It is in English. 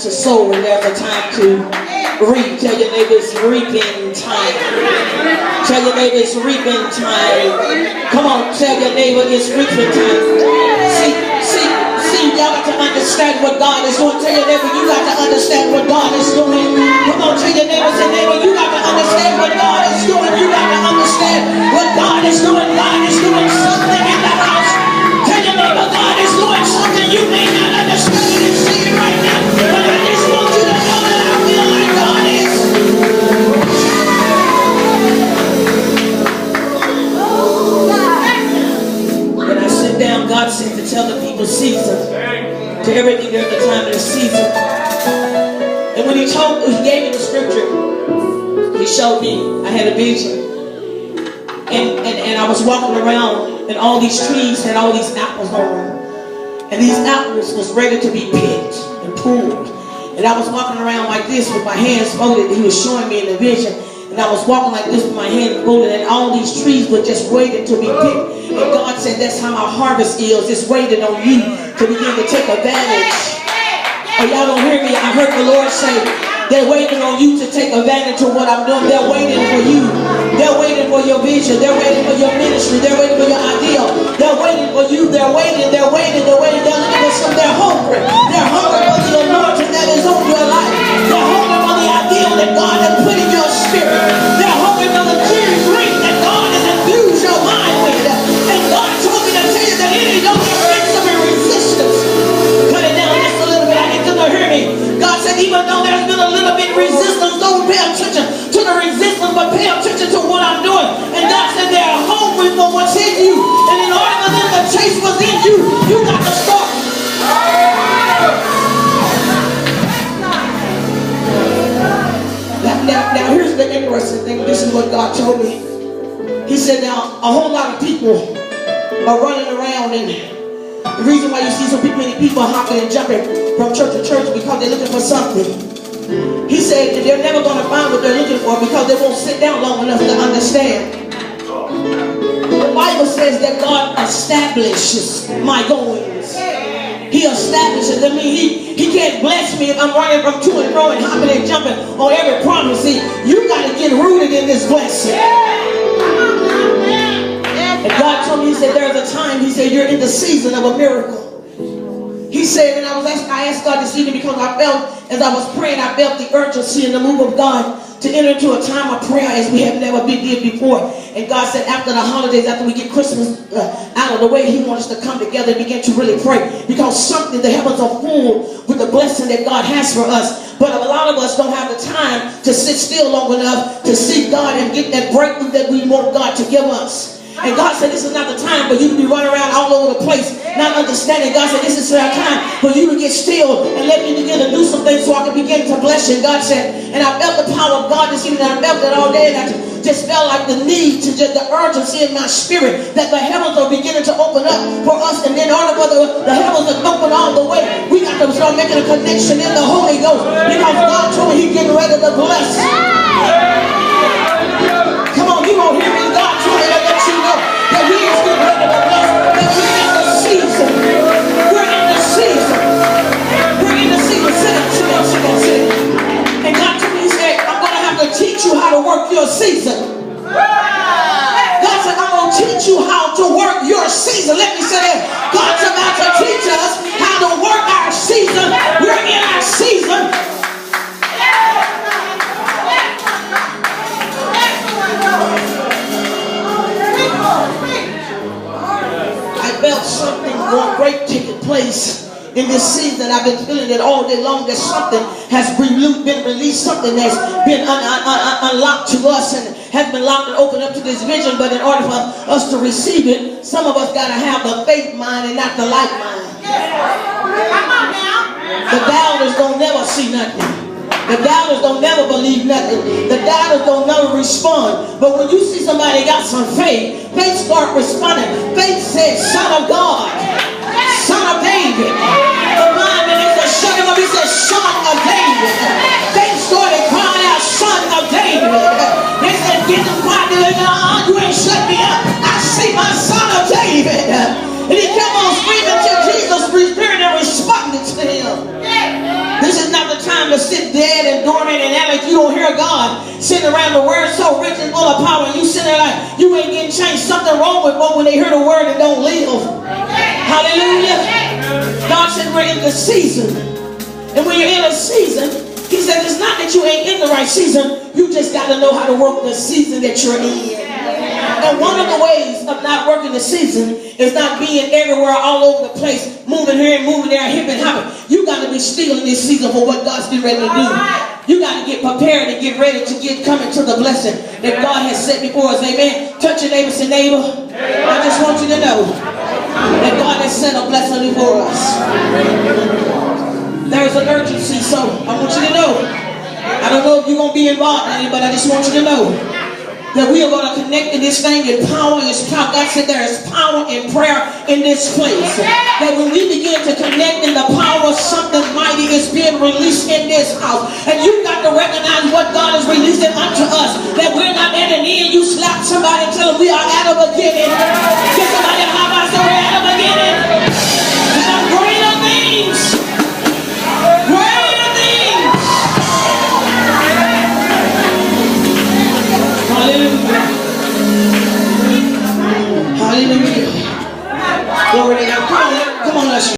to sow and there's a time to reap. Tell your neighbor it's reaping time. Tell your neighbor it's reaping time. Come on, tell your neighbor it's reaping time. See, y'all got to understand what God is doing. Tell your neighbor you got to understand what God is doing. Come on, tell your neighbor, say neighbor, you got to understand what God is doing. You got to understand what God is doing. God is doing something in the house. Tell your neighbor God is doing something you may not understand it and see it right now. But I just want you to know that I feel like God is. When I sit down, God said to tell the people season. To everything there's a time and a season. And when he gave me the scripture, he showed me, I had a vision. And I was walking around and all these trees had all these apples on them. And these apples was ready to be picked and pulled. And I was walking around like this with my hands folded. He was showing me in the vision. And I was walking like this with my hands folded. And all these trees were just waiting to be picked. And God said that's how my harvest is. It's waiting on you to begin to take advantage. Oh, y'all don't hear me? I heard the Lord say they're waiting on you to take advantage of what I'm doing. They're waiting for you. They're waiting for your vision. They're waiting for your ministry. They're waiting for your idea. They're waiting for you. They're waiting. They're waiting. They're waiting. They're looking for something. They're hungry. They're hungry for the anointing that is on your life. They're hungry for the idea that God has put in your spirit. They're hungry for the clear dream that God has infused your mind with. And God told me to tell you that any don't get some resistance. Cut it down just a little bit. I need you to hear me. God said even though there's been a little bit resistance, don't pay attention to the resistance, but pay attention to what I'm doing. And God said they're hungry for what's in you. And in order for them to chase what's in you, you got to start. Now here's the interesting thing. This is what God told me. He said now a whole lot of people are running around, and the reason why you see so many people hopping and jumping from church to church because they're looking for something. He said that they're never going to find what they're looking for because they won't sit down long enough to understand. The Bible says that God establishes my goings. He establishes. I mean, he can't bless me if I'm running from to and fro and hopping and jumping on every promise. See, you got to get rooted in this blessing. And God told me, he said, there's a time, he said, you're in the season of a miracle. He said, and I asked God this evening because I felt, as I was praying, I felt the urgency and the move of God to enter into a time of prayer as we have never been here before. And God said after the holidays, after we get Christmas out of the way, he wants us to come together and begin to really pray. Because the heavens are full with the blessing that God has for us. But a lot of us don't have the time to sit still long enough to seek God and get that breakthrough that we want God to give us. And God said this is not the time for you to be running around all over the place not understanding. God said this is our time for you to get still and let me begin to do some things so I can begin to bless you. And God said, and I felt the power of God this evening. I felt it all day, and I just felt like the need to just the urgency in my spirit that the heavens are beginning to open up for us. And then in order for the heavens to open all the way, we got to start making a connection in the Holy Ghost, because God told me he's getting ready to bless. Come on, you won't hear me. God told me to let you know that he is getting ready to bless. That we're in the season. We're in the season. We're in the season. Sit down. And God told me, he said, I'm going to have to teach you how to work your season. God said, I'm going to teach you how to work your season. Let me say that. God's about to teach us how to work our season. We're in our season. I felt something more great taking place in this season. I've been feeling it all day long, that something has been released, something that's been unlocked to us and has been locked and opened up to this vision. But in order for us to receive it, some of us got to have the faith mind and not the light mind. Come on now. The doubters don't never see nothing. The doubters don't never believe nothing. The doubters don't never respond. But when you see somebody got some faith, faith start responding. Faith says, Son of God, Son of David. The blind man, he said, shut him up. He said, Son of David. Faith started crying out, Son of David. They said, get them quiet. You ain't shut me up. I see my Son of David. And he kept on screaming till Jesus returned and responded to him. This is not the time to sit dead and dormant and act like you don't hear God. Sitting around the word so rich and full of power, and you sitting there like you ain't getting changed. Something wrong with one when they hear the word and don't live. Hallelujah. God said we're in the season. And when you're in a season, he said it's not that you ain't in the right season. You just got to know how to work the season that you're in. And one of the ways of not working the season is not being everywhere all over the place, moving here and moving there, hip and hopping. You got to be still in this season for what God's getting ready to do. You got to get prepared and get ready to get coming to the blessing that God has set before us. Amen. Touch your neighbor and say, neighbor, I just want you to know that God has set a blessing before us. There is an urgency, so I want you to know. I don't know if you're going to be involved in it, but I just want you to know that we are going to connect in this thing in power. God said there is power in prayer in this place. That when we begin to connect in the power, something mighty is being released in this house. And you've got to recognize what God is releasing unto us. That we're not at an end. You slap somebody and tell them we are at a beginning. Get somebody a high five, say we're at a beginning. There's greater things. Greater things. Hallelujah. Hallelujah. Glory to God. Come on.